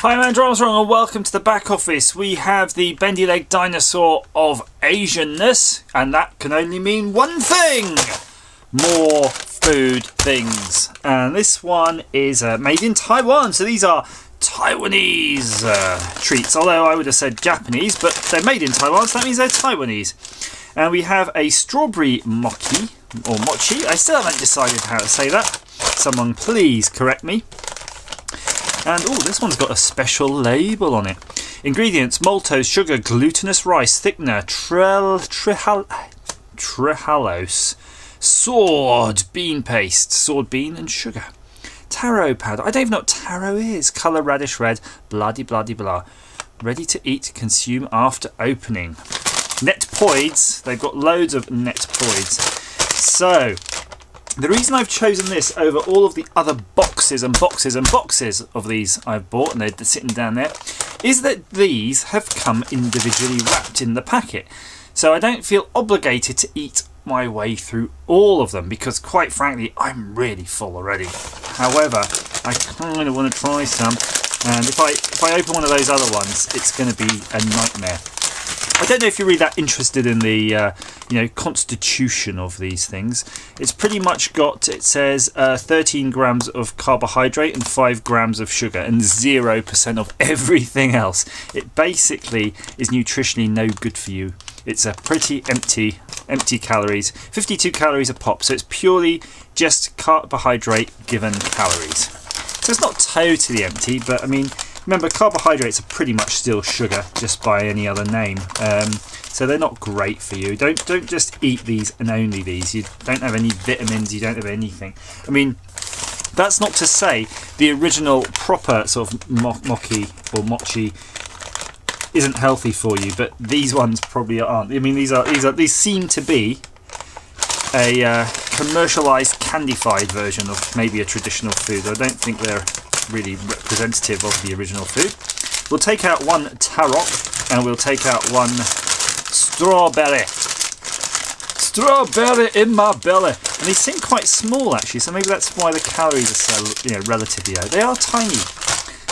Hi, I'm Andrew Armstrong and welcome to the back office. We have the bendy leg dinosaur of Asianness, and that can only mean one thing: more food things. And this one is made in Taiwan, so these are Taiwanese treats, although I would have said Japanese, but they're made in Taiwan, so that means they're Taiwanese. And we have a strawberry mochi, or mochi. I still haven't decided how to say that. Someone please correct me. And oh, this one's got a special label on it. Ingredients: maltose, sugar, glutinous rice, thickener, trehalose, sword bean paste, sword bean and sugar. Taro powder. I don't even know what taro is. Colour radish red, bloody blah. Ready to eat, consume after opening. Netpoids. They've got loads of netpoids. So, the reason I've chosen this over all of the other boxes and boxes and boxes of these I've bought, and they're sitting down there, is that these have come individually wrapped in the packet. So I don't feel obligated to eat my way through all of them, because quite frankly I'm really full already. However, I kind of want to try some, and if I open one of those other ones, it's going to be a nightmare. I don't know if you're really that interested in the constitution of these things. It's pretty much got, it says 13 grams of carbohydrate and 5 grams of sugar and 0% of everything else. It basically is nutritionally no good for you. It's a pretty empty calories, 52 calories a pop, so it's purely just carbohydrate given calories. So it's not totally empty, but I mean, remember, carbohydrates are pretty much still sugar, just by any other name. So they're not great for you. Don't just eat these and only these. You don't have any vitamins. You don't have anything. I mean, that's not to say the original proper sort of mochi or mochi isn't healthy for you, but these ones probably aren't. I mean, these seem to be a commercialized, candified version of maybe a traditional food. I don't think they're really representative of the original food. We'll take out one tarok and we'll take out one strawberry in my belly. And these seem quite small actually, so maybe that's why the calories are so relatively low. They are tiny,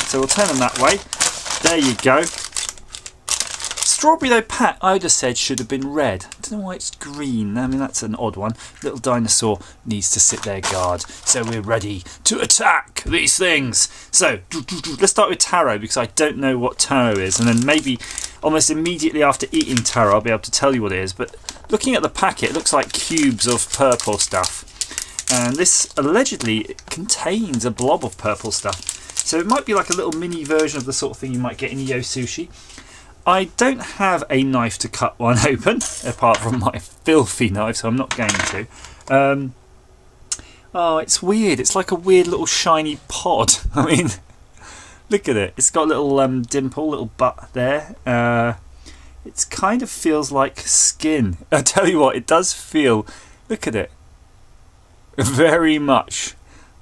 so we'll turn them that way. There you go. Strawberry though, Pat, I would have said should have been red. I don't know why it's green. I mean, that's an odd one. Little dinosaur needs to sit there guard. So we're ready to attack these things. So let's start with taro, because I don't know what taro is, and then maybe almost immediately after eating taro I'll be able to tell you what it is. But looking at the packet, it looks like cubes of purple stuff, and this allegedly contains a blob of purple stuff. So it might be like a little mini version of the sort of thing you might get in Yo Sushi. I don't have a knife to cut one open, apart from my filthy knife, so I'm not going to. Oh, it's weird. It's like a weird little shiny pod. I mean, look at it. It's got a little dimple, little butt there. It kind of feels like skin. I tell you what, it does feel, look at it, very much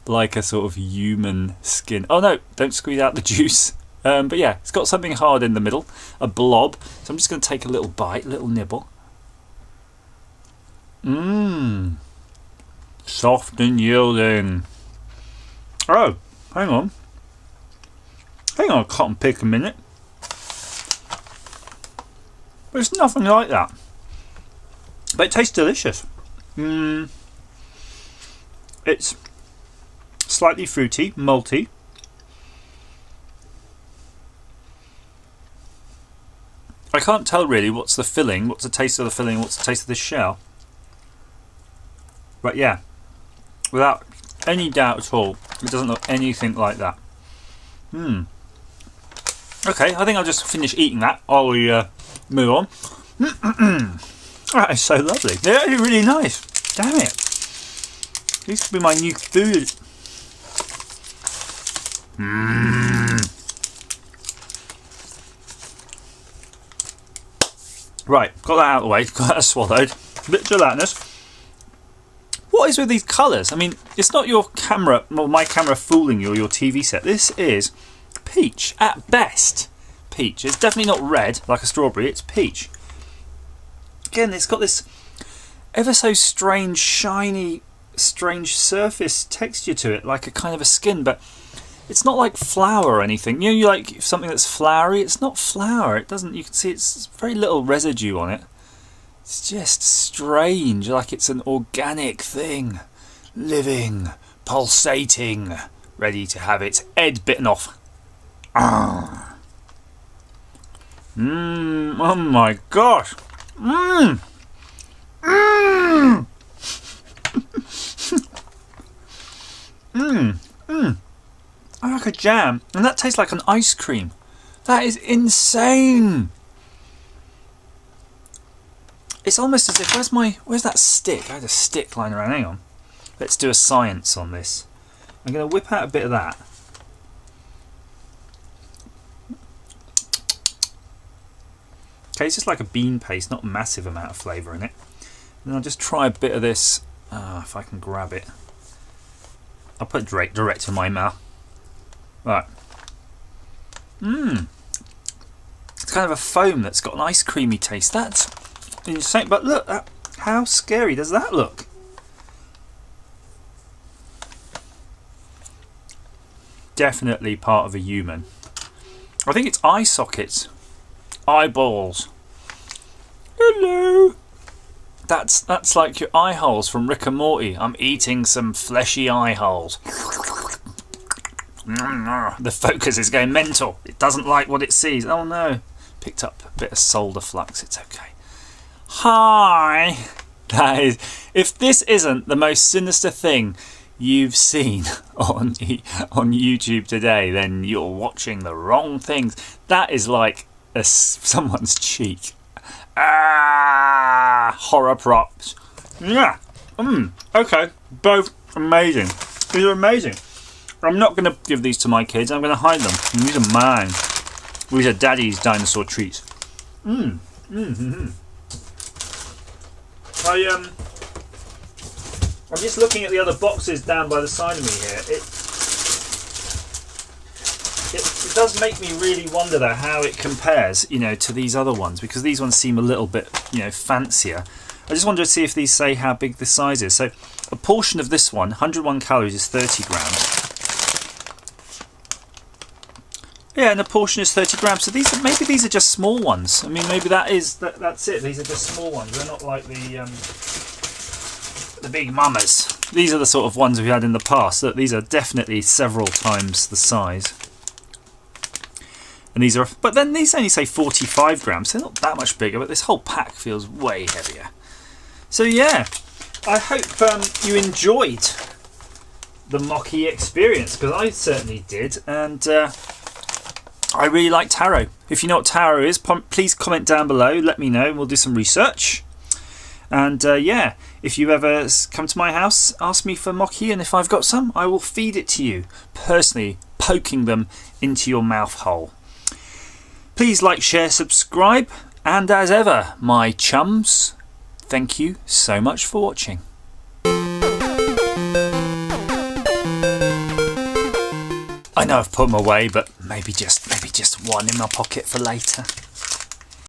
like a sort of human skin. Oh no, don't squeeze out the juice. But yeah, it's got something hard in the middle, a blob. So I'm just going to take a little bite, a little nibble. Mmm. Soft and yielding. Oh, hang on. Hang on, cotton pick a minute. But it's nothing like that. But it tastes delicious. It's slightly fruity, malty. I can't tell really what's the filling, what's the taste of the filling, what's the taste of the shell. But yeah, without any doubt at all, it doesn't look anything like that. Okay, I think I'll just finish eating that while we move on. That is so lovely. They're actually really nice. Damn it. These could be my new food. Right, got that out of the way, got that swallowed. A bit gelatinous. What is with these colours? I mean, it's not your camera, well, my camera fooling you or your TV set. This is peach, at best. Peach. It's definitely not red, like a strawberry, it's peach. Again, it's got this ever so strange, shiny, strange surface texture to it, like a kind of a skin, but It's not like flour or anything. You know, you like something that's floury. It's not flour. It doesn't. You can see it's very little residue on it. It's just strange, like it's an organic thing, living, pulsating, ready to have its head bitten off. Oh my gosh. I like a jam, and that tastes like an ice cream. That is insane. It's almost as if, where's that stick? I had a stick lying around. Hang on. Let's do a science on this. I'm going to whip out a bit of that. Okay, it's just like a bean paste, not a massive amount of flavour in it. And then I'll just try a bit of this, if I can grab it. I'll put it direct in my mouth. Right. It's kind of a foam that's got an ice creamy taste. That's insane. But look, how scary does that look? Definitely part of a human. I think it's eye sockets. Eyeballs. Hello. That's like your eye holes from Rick and Morty. I'm eating some fleshy eye holes. The focus is going mental. It doesn't like what it sees. Oh no. Picked up a bit of solder flux. It's okay. Hi. That is. If this isn't the most sinister thing you've seen on YouTube today, then you're watching the wrong things. That is like someone's cheek. Horror props. Yeah. Okay. Both amazing. These are amazing. I'm not going to give these to my kids. I'm going to hide them. These are mine. These are Daddy's dinosaur treats. I'm just looking at the other boxes down by the side of me here. It does make me really wonder though how it compares, to these other ones, because these ones seem a little bit, fancier. I just wanted to see if these say how big the size is. So a portion of this one, 101 calories, is 30 grams. Yeah, and a portion is 30 grams. So maybe these are just small ones. I mean, maybe that's it. These are just small ones. They're not like the big mamas. These are the sort of ones we had in the past. Look, these are definitely several times the size. And these are, but then these only say 45 grams. So they're not that much bigger, but this whole pack feels way heavier. So yeah, I hope you enjoyed the Mochi experience, because I certainly did, and I really like taro. If you know what taro is, please comment down below, let me know, and we'll do some research. And yeah, if you ever come to my house, ask me for Mochi, and if I've got some, I will feed it to you, personally, poking them into your mouth hole. Please like, share, subscribe, and as ever, my chums, thank you so much for watching. I know I've put them away, but maybe just one in my pocket for later.